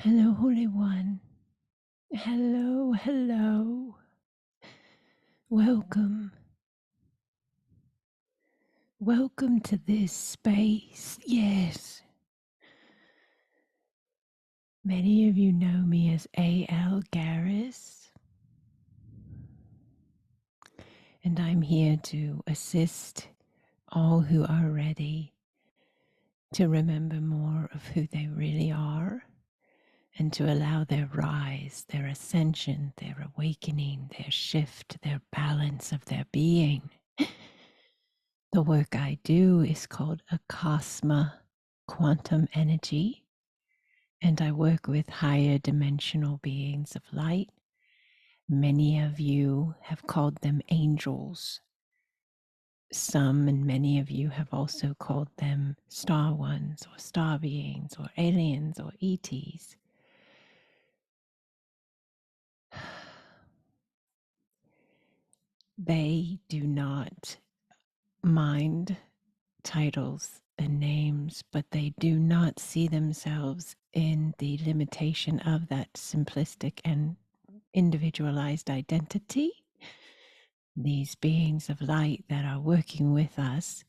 Hello, Holy One. Hello, hello. Welcome. Welcome to this space. Yes. Many of you know me as A.L. Garris, and I'm here to assist all who are ready to remember more of who they really are and to allow their rise, their ascension, their awakening, their shift, their balance of their being. The work I do is called Acasma Quantum Energy, and I work with higher dimensional beings of light. Many of you have called them angels. Some and many of you have also called them star ones or star beings or aliens or ETs. They do not mind titles and names, but they do not see themselves in the limitation of that simplistic and individualized identity. These beings of light that are working with us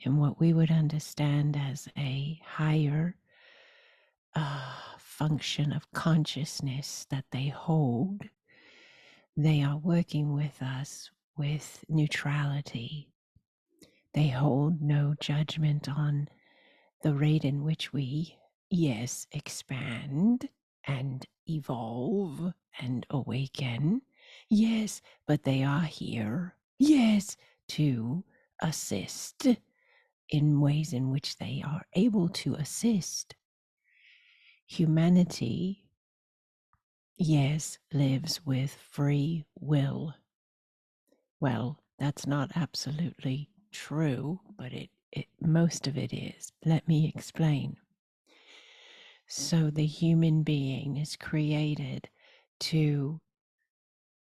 in what we would understand as a higher function of consciousness that they hold, they are working with us with neutrality. They hold no judgment on the rate in which we, yes, expand and evolve and awaken. Yes, but they are here, yes, to assist in ways in which they are able to assist. Humanity, yes, lives with free will. Well, that's not absolutely true, but most of it is. Let me explain. So the human being is created to,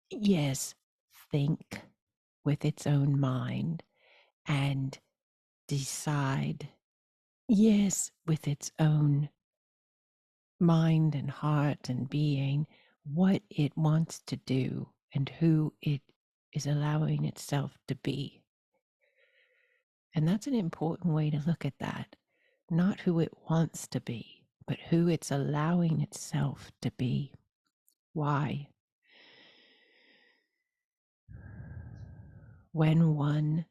yes, think with its own mind and decide, yes, with its own mind and heart and being, what it wants to do and who it is allowing itself to be. And that's an important way to look at that. Not who it wants to be, but who it's allowing itself to be. Why? When one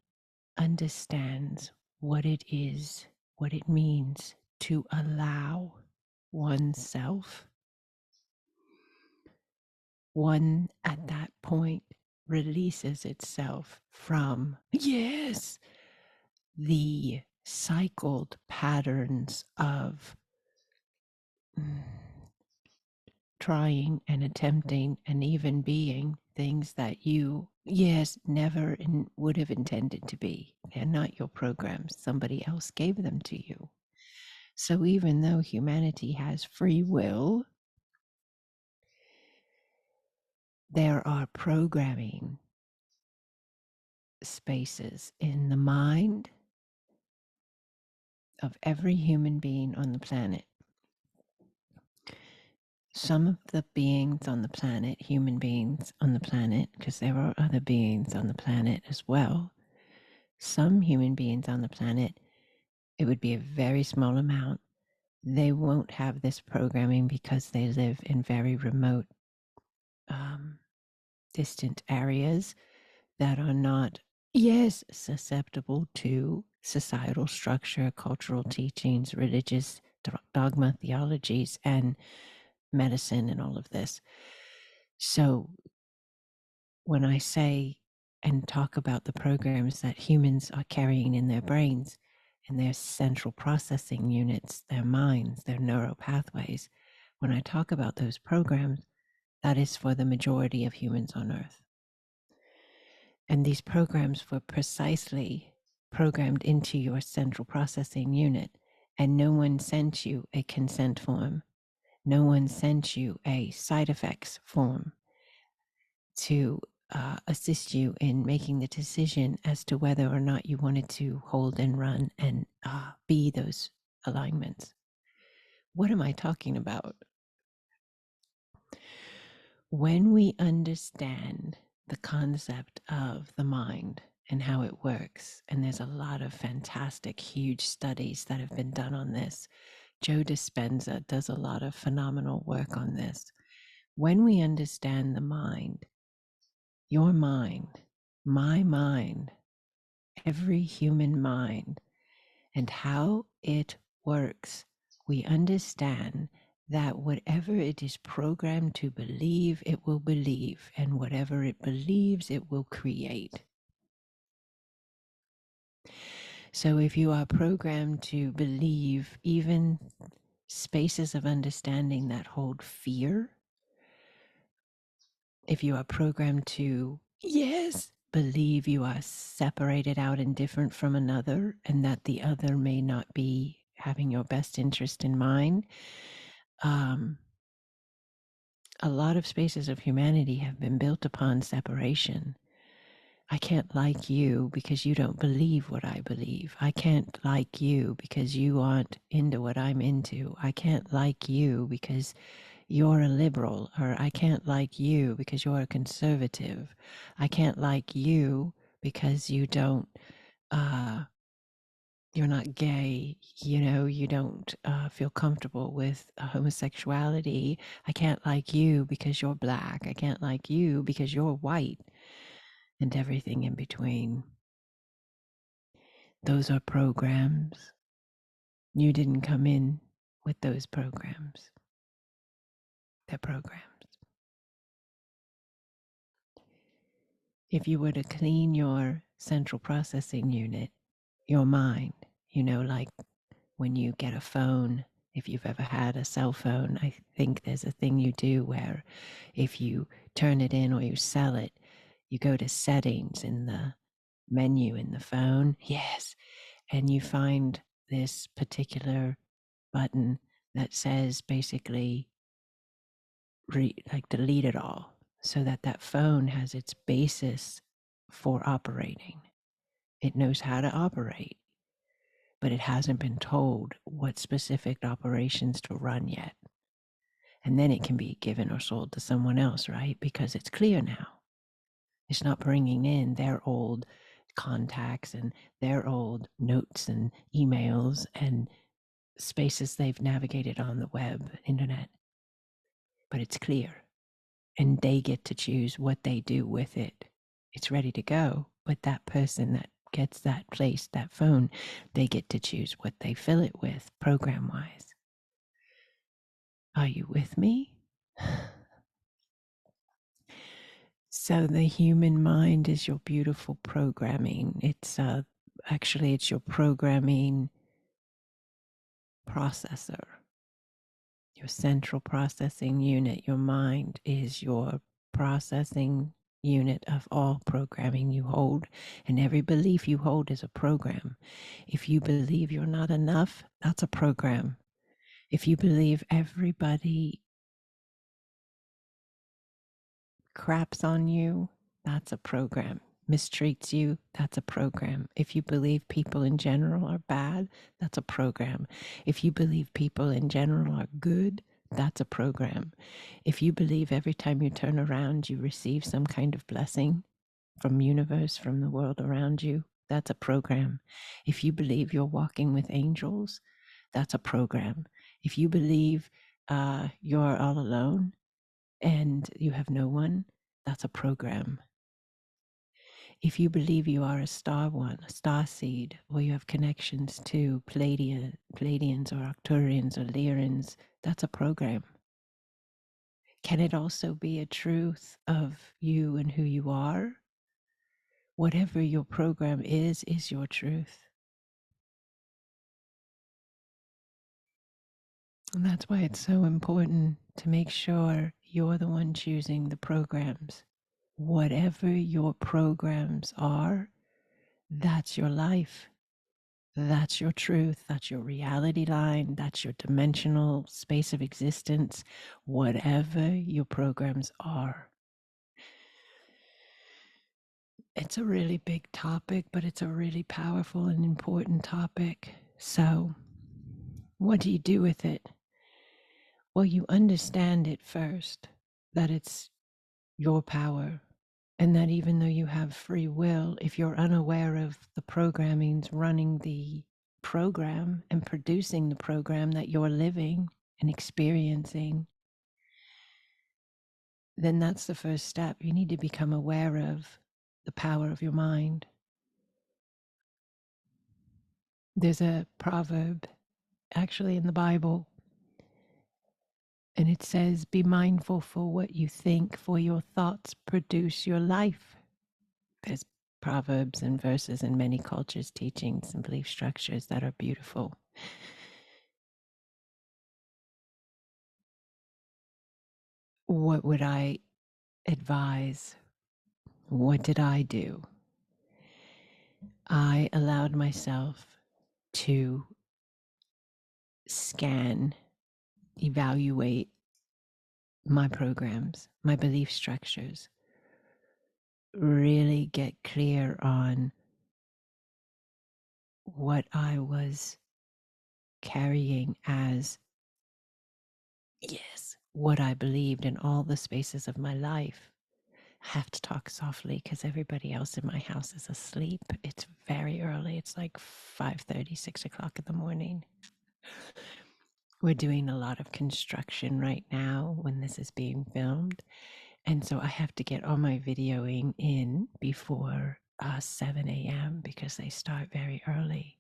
understands what it is, what it means to allow oneself, one at that point releases itself from, yes, the cycled patterns of trying and attempting and even being things that you, yes, never would have intended to be. They're not your programs. Somebody else gave them to you. So even though humanity has free will, there are programming spaces in the mind of every human being on the planet. Some of the beings on the planet, human beings on the planet, because there are other beings on the planet as well, some human beings on the planet, it would be a very small amount. They won't have this programming because they live in very remote, distant areas that are not, yes, susceptible to societal structure, cultural teachings, religious dogma, theologies, and medicine, and all of this. So when I say and talk about the programs that humans are carrying in their brains and their central processing units, their minds, their neural pathways, when I talk about those programs, that is for the majority of humans on Earth. And these programs were precisely programmed into your central processing unit, and no one sent you a consent form. No one sent you a side effects form to assist you in making the decision as to whether or not you wanted to hold and run and be those alignments. What am I talking about? when we understand the concept of the mind and how it works, and there's a lot of fantastic, huge studies that have been done on this. Joe Dispenza does a lot of phenomenal work on this. When we understand the mind, your mind, my mind, every human mind, and how it works, we understand that whatever it is programmed to believe, it will believe, and whatever it believes, it will create. So if you are programmed to believe even spaces of understanding that hold fear, if you are programmed to, yes, believe you are separated out and different from another, and that the other may not be having your best interest in mind, a lot of spaces of humanity have been built upon separation. I can't like you because you don't believe what I believe. I can't like you because you aren't into what I'm into. I can't like you because you're a liberal, or I can't like you because you're a conservative. I can't like you because you don't, you're not gay, you don't feel comfortable with homosexuality. I can't like you because you're black. I can't like you because you're white, and everything in between. Those are programs. You didn't come in with those programs. They're programs. If you were to clean your central processing unit, your mind, like when you get a phone, if you've ever had a cell phone, I think there's a thing you do where if you turn it in or you sell it, you go to settings in the menu in the phone. Yes. And you find this particular button that says basically like delete it all, so that that phone has its basis for operating. It knows how to operate, but it hasn't been told what specific operations to run yet. And then it can be given or sold to someone else, right? Because it's clear now. It's not bringing in their old contacts and their old notes and emails and spaces they've navigated on the web, internet. But it's clear, and they get to choose what they do with it. It's ready to go, but that person that gets that place, that phone, they get to choose what they fill it with, program wise. Are you with me? So the human mind is your beautiful programming. It's actually it's your programming processor. Your central processing unit, your mind, is your processing unit of all programming you hold, and every belief you hold is a program. If you believe you're not enough, that's a program. If you believe everybody craps on you, that's a program. Mistreats you, that's a program. If you believe people in general are bad, that's a program. If you believe people in general are good, that's a program. If you believe every time you turn around you receive some kind of blessing from universe, from the world around you, that's a program. If you believe you're walking with angels, that's a program. If you believe you're all alone and you have no one, that's a program. If you believe you are a star one, a star seed, or you have connections to Pleiadians or Arcturians or Lyrians, that's a program. Can it also be a truth of you and who you are? Whatever your program is your truth. And that's why it's so important to make sure you're the one choosing the programs. Whatever your programs are, that's your life. That's your truth. That's your reality line. That's your dimensional space of existence. Whatever your programs are. It's a really big topic, but it's a really powerful and important topic. So, what do you do with it? Well, you understand it first, that it's your power. And that even though you have free will, if you're unaware of the programmings running the program and producing the program that you're living and experiencing, then that's the first step. You need to become aware of the power of your mind. There's a proverb actually in the Bible, and it says, "Be mindful for what you think, for your thoughts produce your life." There's proverbs and verses in many cultures, teachings, and belief structures that are beautiful. What would I advise? What did I do? I allowed myself to scan, evaluate my programs, my belief structures, really get clear on what I was carrying as, yes, what I believed in all the spaces of my life. I have to talk softly because everybody else in my house is asleep. It's very early. It's like 5:30, 6 o'clock in the morning. We're doing a lot of construction right now when this is being filmed. And so I have to get all my videoing in before 7 a.m. because they start very early.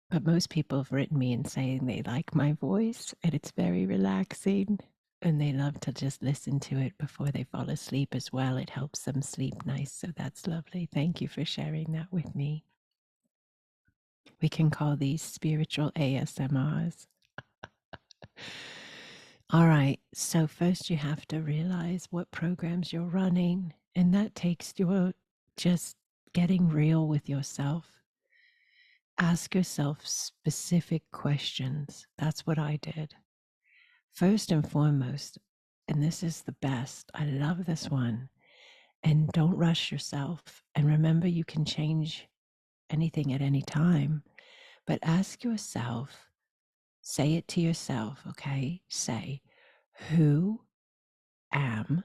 But most people have written me and saying they like my voice and it's very relaxing and they love to just listen to it before they fall asleep as well. It helps them sleep nice. So that's lovely. Thank you for sharing that with me. We can call these spiritual ASMRs. All right. So first you have to realize what programs you're running, and that takes your just getting real with yourself. Ask yourself specific questions. That's what I did. First and foremost, and this is the best, I love this one, and don't rush yourself. And remember, you can change anything at any time, but ask yourself, say it to yourself, okay? Say, who am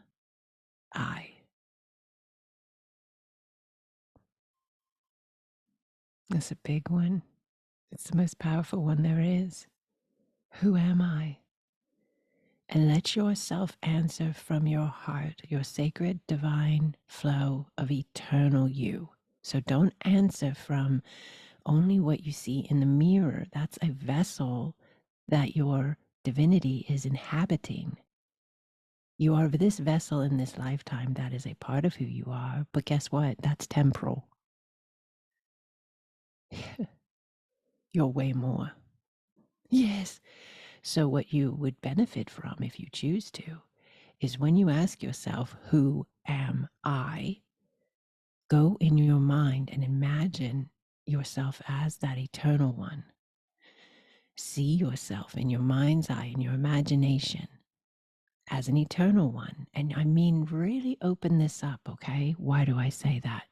I? That's a big one. It's the most powerful one there is. Who am I? And let yourself answer from your heart, your sacred divine flow of eternal you. So don't answer from only what you see in the mirror. That's a vessel that your divinity is inhabiting. You are this vessel in this lifetime. That is a part of who you are. But guess what? That's temporal. You're way more. Yes. So, what you would benefit from if you choose to is when you ask yourself, who am I? Go in your mind and imagine yourself as that eternal one. See yourself in your mind's eye, in your imagination, as an eternal one. And I mean, really open this up, okay? Why do I say that?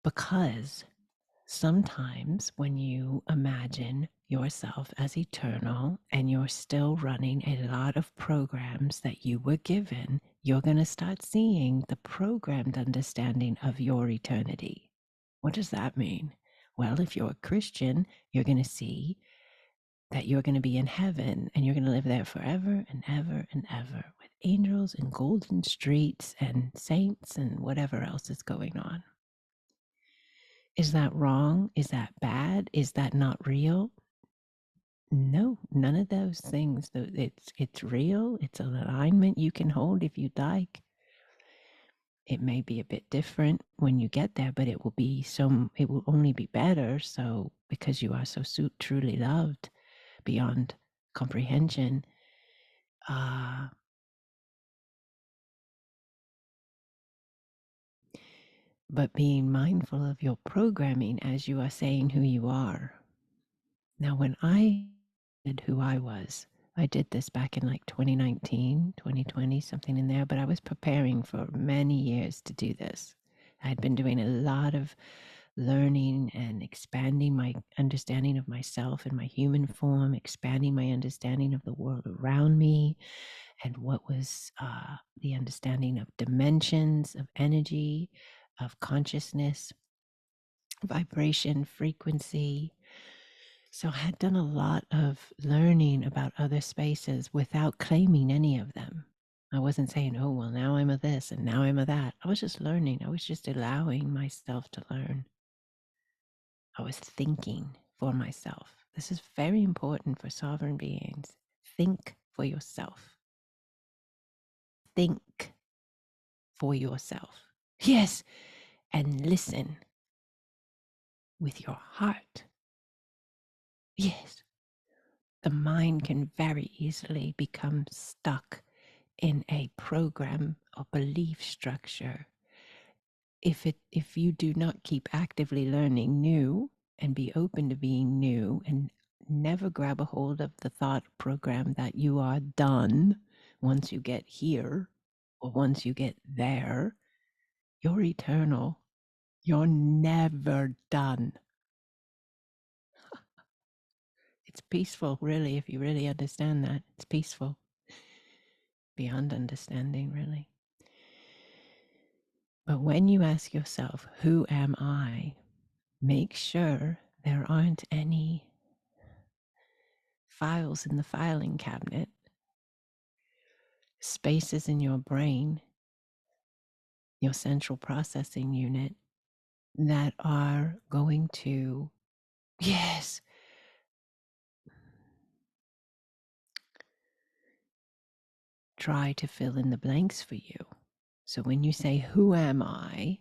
Because sometimes when you imagine yourself as eternal and you're still running a lot of programs that you were given, you're going to start seeing the programmed understanding of your eternity. What does that mean? Well, if you're a Christian, you're going to see that you're going to be in heaven and you're going to live there forever and ever and ever with angels and golden streets and saints and whatever else is going on. Is that wrong? Is that bad? Is that not real? No, none of those things. It's real. It's an alignment you can hold if you'd like. It may be a bit different when you get there, but it will only be better. So because you are so truly loved beyond comprehension, but being mindful of your programming as you are saying who you are. Now, when I did who I was, I did this back in like 2019, 2020, something in there, but I was preparing for many years to do this. I had been doing a lot of learning and expanding my understanding of myself in my human form, expanding my understanding of the world around me, and what was the understanding of dimensions, of energy, of consciousness, vibration, frequency. So I had done a lot of learning about other spaces without claiming any of them. I wasn't saying, oh, well, now I'm a this and now I'm a that. I was just learning. I was just allowing myself to learn. I was thinking for myself. This is very important for sovereign beings. Think for yourself. Think for yourself. Yes. And listen with your heart. Yes. The mind can very easily become stuck in a program or belief structure if you do not keep actively learning new and be open to being new and never grab a hold of the thought program that you are done once you get here or once you get there, you're eternal. You're never done. It's peaceful, really, if you really understand that. It's peaceful. Beyond understanding, really. But when you ask yourself, who am I? Make sure there aren't any files in the filing cabinet, spaces in your brain, your central processing unit that are going to, yes, try to fill in the blanks for you. So when you say, who am I?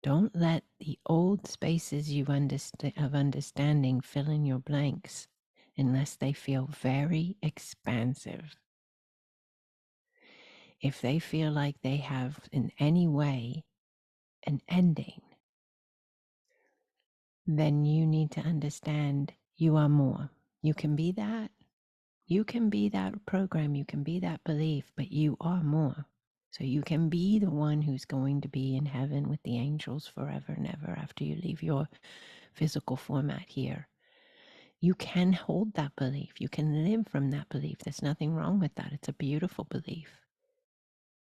Don't let the old spaces you of understanding fill in your blanks unless they feel very expansive. If they feel like they have in any way an ending, then you need to understand you are more. You can be that. You can be that program. You can be that belief, but you are more. So you can be the one who's going to be in heaven with the angels forever and ever after you leave your physical format here. You can hold that belief. You can live from that belief. There's nothing wrong with that. It's a beautiful belief.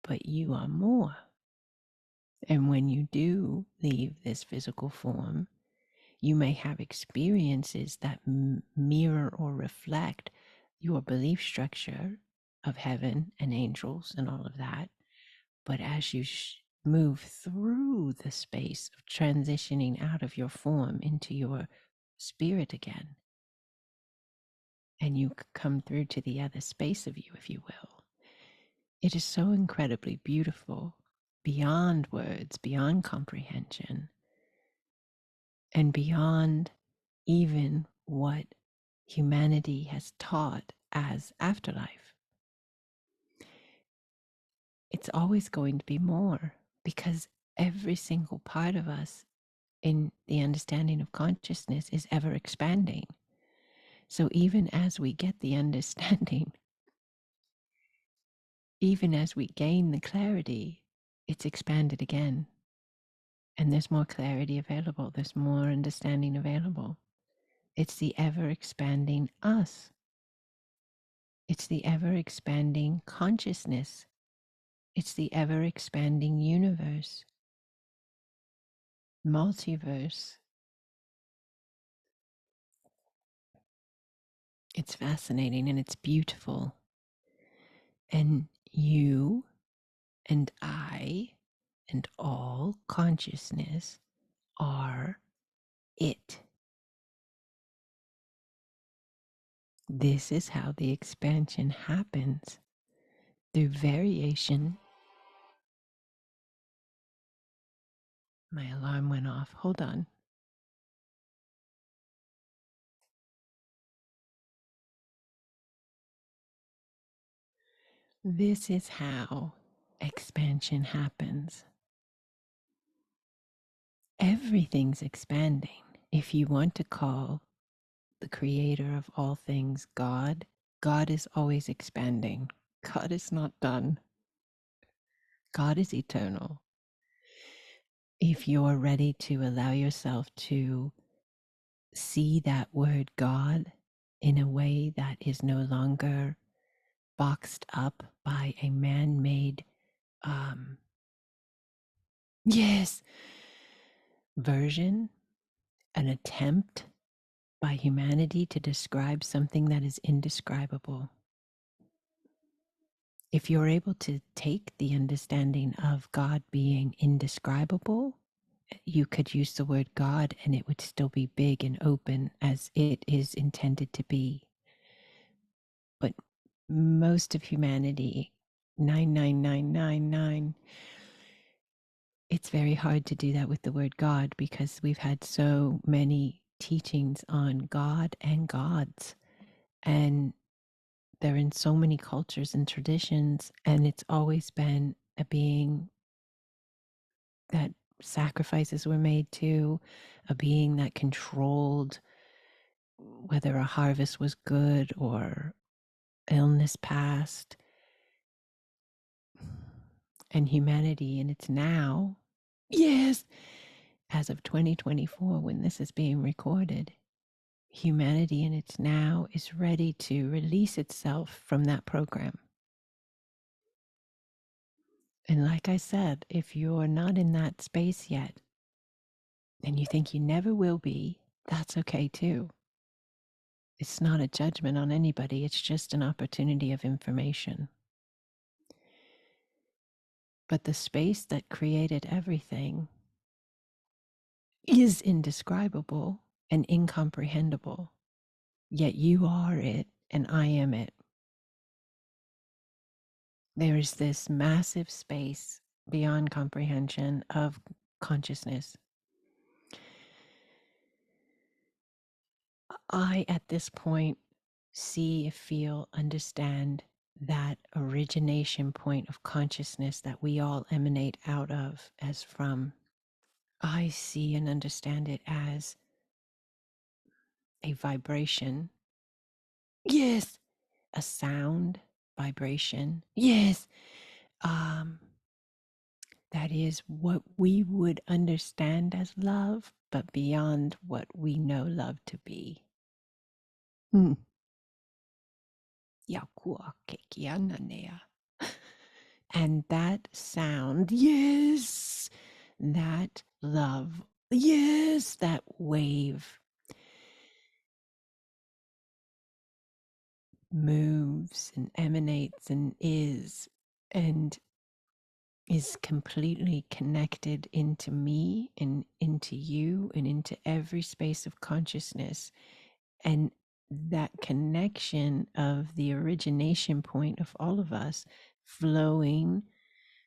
But you are more. And when you do leave this physical form, you may have experiences that mirror or reflect your belief structure of heaven and angels and all of that. But as you move through the space of transitioning out of your form into your spirit again, and you come through to the other space of you, if you will, it is so incredibly beautiful, beyond words, beyond comprehension, and beyond even what humanity has taught as afterlife. It's always going to be more because every single part of us in the understanding of consciousness is ever expanding. So even as we get the understanding, even as we gain the clarity, it's expanded again. And there's more clarity available. There's more understanding available. It's the ever expanding us. It's the ever expanding consciousness. It's the ever expanding universe, multiverse. It's fascinating and it's beautiful. And you and I and all consciousness are it. This is how the expansion happens through variation. My alarm went off. Hold on. This is how expansion happens. Everything's expanding. If you want to call the creator of all things God, God is always expanding. God is not done. God is eternal. if you're ready to allow yourself to see that word God in a way that is no longer boxed up by a man made, um, yes, version, an attempt by humanity to describe something that is indescribable. If you're able to take the understanding of God being indescribable, you could use the word God and it would still be big and open as it is intended to be. But most of humanity, 99999, it's very hard to do that with the word God because we've had so many teachings on God and gods. And they're in so many cultures and traditions, and it's always been a being that sacrifices were made to, a being that controlled whether a harvest was good or illness passed. And humanity in its now, yes, as of 2024, when this is being recorded, humanity in its now is ready to release itself from that program. And like I said, if you're not in that space yet, and you think you never will be, that's okay too. It's not a judgment on anybody, it's just an opportunity of information. But the space that created everything is indescribable and incomprehensible, yet you are it and I am it. There is this massive space beyond comprehension of consciousness. I, at this point, see, feel, understand that origination point of consciousness that we all emanate out of as from. I see and understand it as a vibration. Yes, a sound vibration. Yes, that is what we would understand as love, but beyond what we know love to be. Hmm. And that sound, yes, that love, yes, that wave moves and emanates and is completely connected into me and into you and into every space of consciousness. And that connection of the origination point of all of us flowing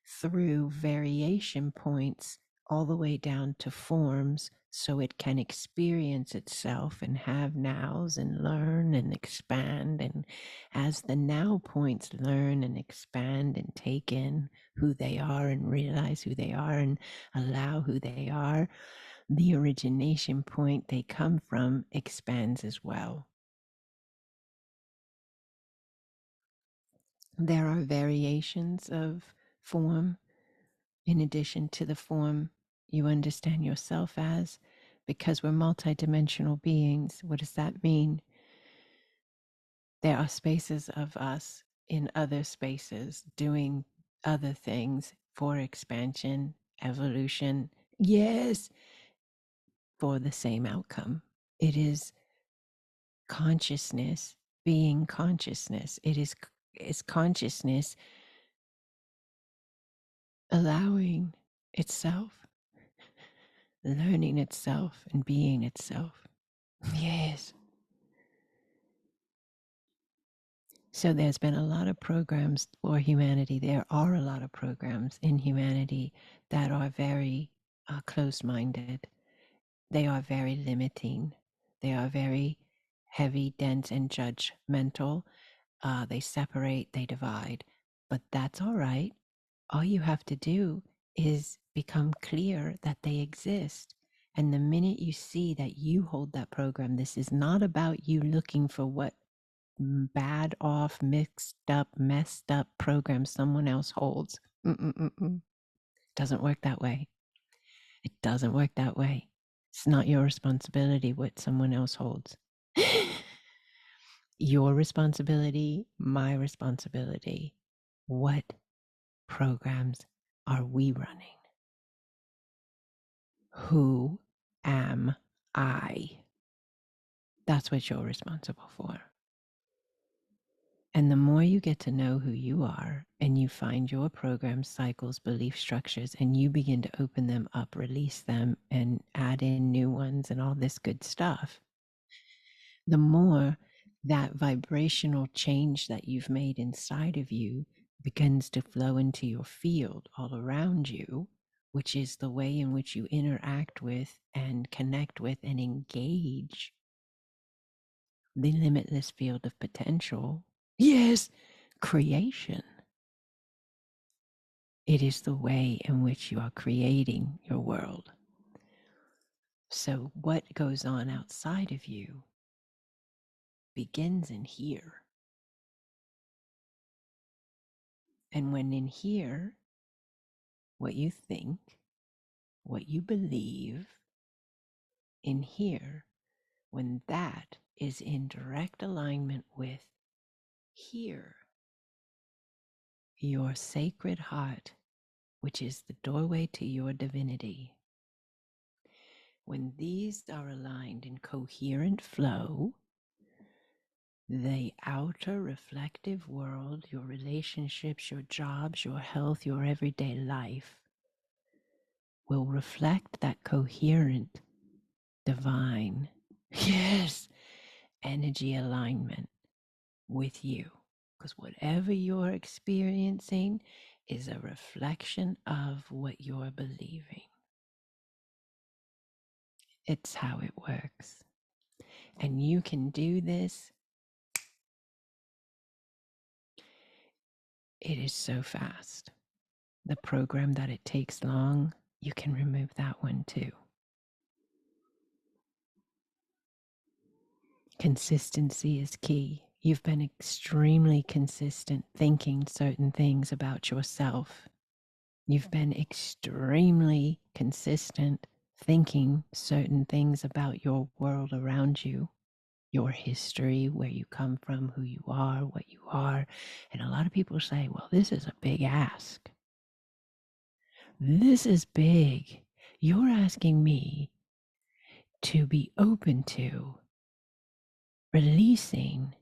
through variation points all the way down to forms so it can experience itself and have nows and learn and expand. And as the now points learn and expand and take in who they are and realize who they are and allow who they are, the origination point they come from expands as well. There are variations of form in addition to the form you understand yourself as, because we're multidimensional beings. What does that mean? There are spaces of us in other spaces doing other things for expansion, evolution. Yes, for the same outcome. It is consciousness being consciousness. It is consciousness allowing itself, learning itself, and being itself. Yes. So there's been a lot of programs for humanity. There are a lot of programs in humanity that are very close-minded. They are very limiting. They are very heavy, dense, and judgmental. They separate, they divide. But that's all right. All you have to do is become clear that they exist. And the minute you see that you hold that program, this is not about you looking for what bad off, mixed up, messed up program someone else holds. Mm-mm-mm-mm. Doesn't work that way. It doesn't work that way. It's not your responsibility what someone else holds. Your responsibility, my responsibility. What programs are we running? Who am I? That's what you're responsible for. And the more you get to know who you are and you find your programs, cycles, belief structures, and you begin to open them up, release them, and add in new ones and all this good stuff, the more that vibrational change that you've made inside of you begins to flow into your field all around you, which is the way in which you interact with and connect with and engage the limitless field of potential. Yes, creation. It is the way in which you are creating your world. So what goes on outside of you begins in here. And when in here, what you think, what you believe, in here, when that is in direct alignment with here, your sacred heart, which is the doorway to your divinity, when these are aligned in coherent flow, the outer reflective world, your relationships, your jobs, your health, your everyday life will reflect that coherent, divine, yes, energy alignment with you. Because whatever you're experiencing is a reflection of what you're believing. It's how it works. And you can do this. It is so fast. The program that it takes long, you can remove that one too. Consistency is key. You've been extremely consistent thinking certain things about yourself. You've been extremely consistent thinking certain things about your world around you, your history, where you come from, who you are, what you are. And a lot of people say, well, this is a big ask. This is big. You're asking me to be open to releasing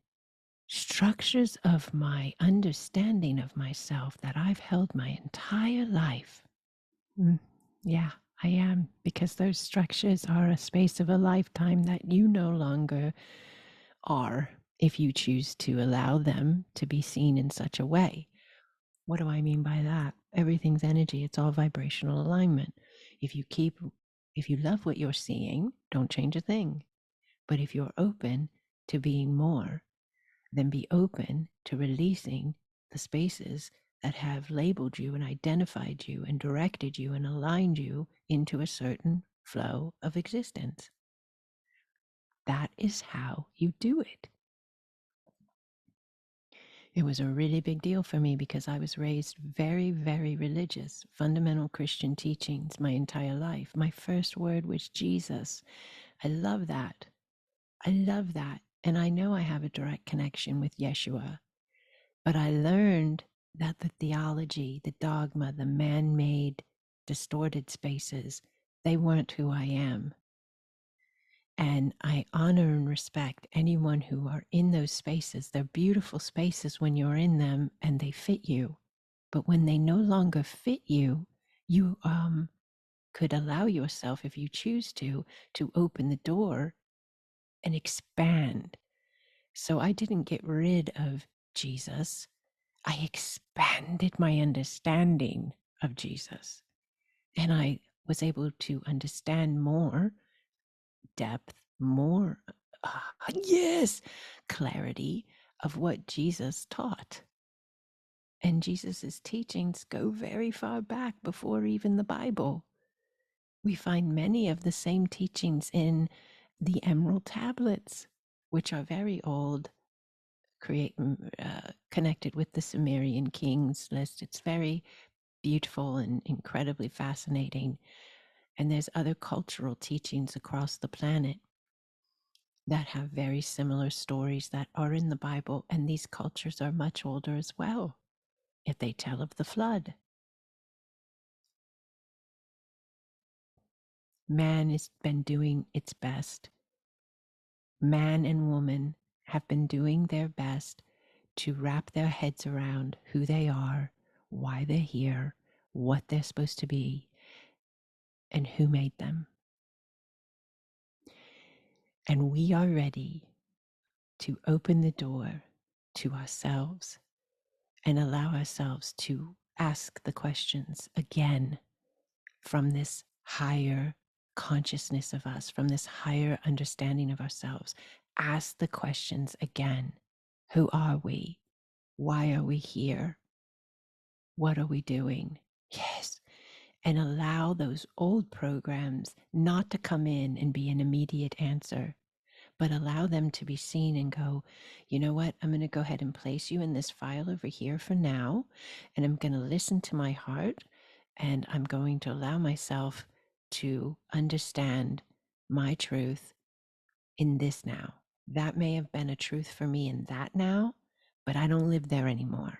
structures of my understanding of myself that I've held my entire life. Yeah, I am, because those structures are a space of a lifetime that you no longer are if you choose to allow them to be seen in such a way. What do I mean by that? Everything's energy. It's all vibrational alignment. If you love what you're seeing, don't change a thing. But if you're open to being more, then be open to releasing the spaces that have labeled you and identified you and directed you and aligned you into a certain flow of existence. That is how you do it. It was a really big deal for me because I was raised very, very religious, fundamental Christian teachings my entire life. My first word was Jesus. I love that. I love that. And I know I have a direct connection with Yeshua. But I learned that the theology, the dogma, the man-made, distorted spaces, they weren't who I am. And I honor and respect anyone who are in those spaces. They're beautiful spaces when you're in them and they fit you. But when they no longer fit you, you could allow yourself, if you choose to open the door and expand. So I didn't get rid of Jesus. I expanded my understanding of Jesus. And I was able to understand more depth, more, yes, clarity of what Jesus taught. And Jesus's teachings go very far back before even the Bible. We find many of the same teachings in the Emerald Tablets, which are very old, connected with the Sumerian kings list. It's very beautiful and incredibly fascinating. And there's other cultural teachings across the planet that have very similar stories that are in the Bible, and these cultures are much older as well. If they tell of the flood, man has been doing its best. Man and woman have been doing their best to wrap their heads around who they are, why they're here, what they're supposed to be, and who made them. And we are ready to open the door to ourselves and allow ourselves to ask the questions again from this higher consciousness of us, from this higher understanding of ourselves. Ask the questions again. Who are we? Why are we here? What are we doing? Yes. And allow those old programs not to come in and be an immediate answer, but allow them to be seen and go, you know what? I'm going to go ahead and place you in this file over here for now. And I'm going to listen to my heart, and I'm going to allow myself to understand my truth in this now. That may have been a truth for me in that now, but I don't live there anymore.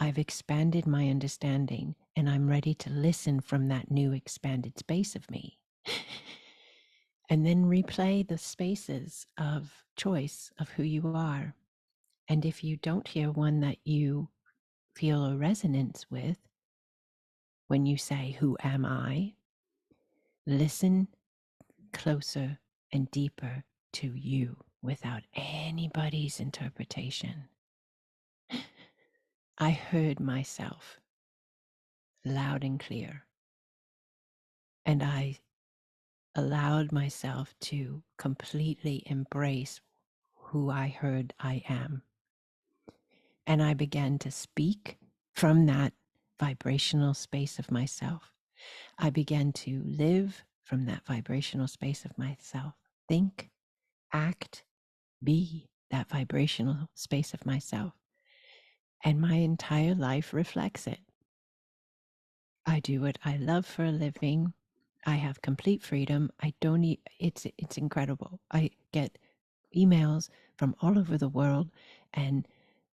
I've expanded my understanding, and I'm ready to listen from that new expanded space of me. And then replay the spaces of choice of who you are. And if you don't hear one that you feel a resonance with, when you say, who am I? Listen closer and deeper to you without anybody's interpretation. I heard myself loud and clear, and I allowed myself to completely embrace who I heard I am. And I began to speak from that vibrational space of myself. I began to live from that vibrational space of myself. Think, act, be that vibrational space of myself. And my entire life reflects it. I do what I love for a living. I have complete freedom. I don't it's incredible. I get emails from all over the world and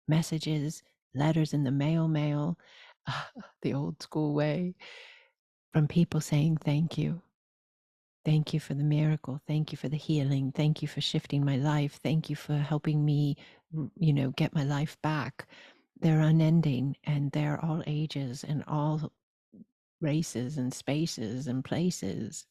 messages, letters in the mail, the old school way, from people saying thank you. Thank you for the miracle. Thank you for the healing. Thank you for shifting my life. Thank you for helping me, get my life back. They're unending, and they're all ages and all races and spaces and places,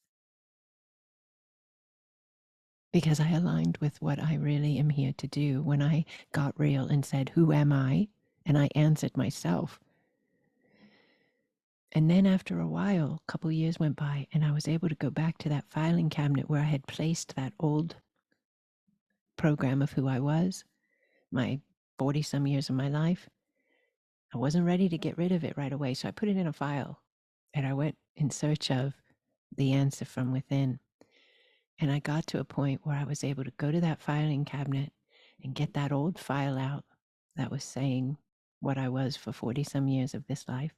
because I aligned with what I really am here to do. When I got real and said, who am I? And I answered myself. And then after a while, a couple years went by, and I was able to go back to that filing cabinet where I had placed that old program of who I was, my 40 some years of my life. I wasn't ready to get rid of it right away, so I put it in a file, and I went in search of the answer from within. And I got to a point where I was able to go to that filing cabinet and get that old file out that was saying what I was for 40 some years of this life.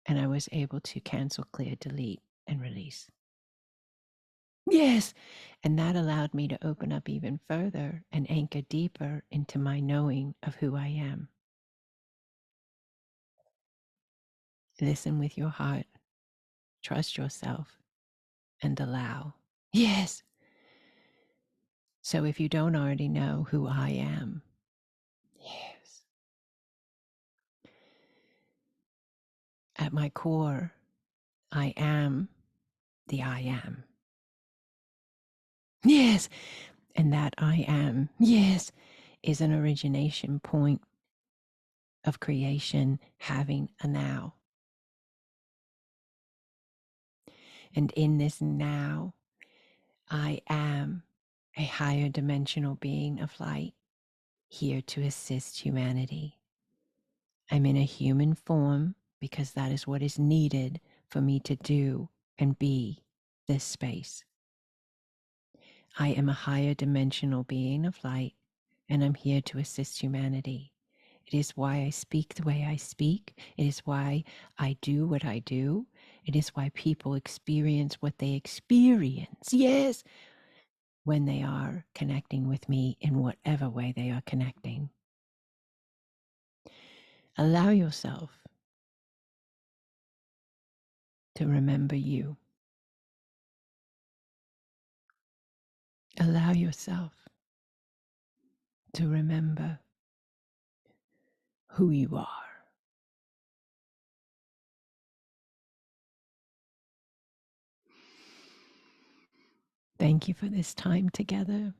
And I was able to cancel, clear, delete, and release. Yes. And that allowed me to open up even further and anchor deeper into my knowing of who I am. Listen with your heart, trust yourself, and allow. Yes. So if you don't already know who I am, yes. At my core, I am the I am. Yes. And that I am, yes, is an origination point of creation having a now. And in this now, I am a higher dimensional being of light here to assist humanity. I'm in a human form because that is what is needed for me to do and be this space. I am a higher dimensional being of light, and I'm here to assist humanity. It is why I speak the way I speak. It is why I do what I do. It is why people experience what they experience. Yes, when they are connecting with me in whatever way they are connecting. Allow yourself to remember you. Allow yourself to remember who you are. Thank you for this time together.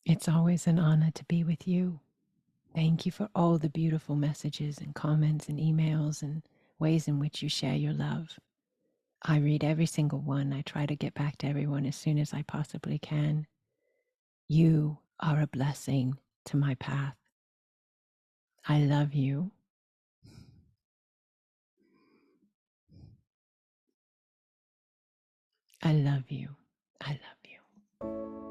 It's always an honor to be with you. Thank you for all the beautiful messages and comments and emails and ways in which you share your love. I read every single one. I try to get back to everyone as soon as I possibly can. You are a blessing to my path. I love you. I love you. I love you.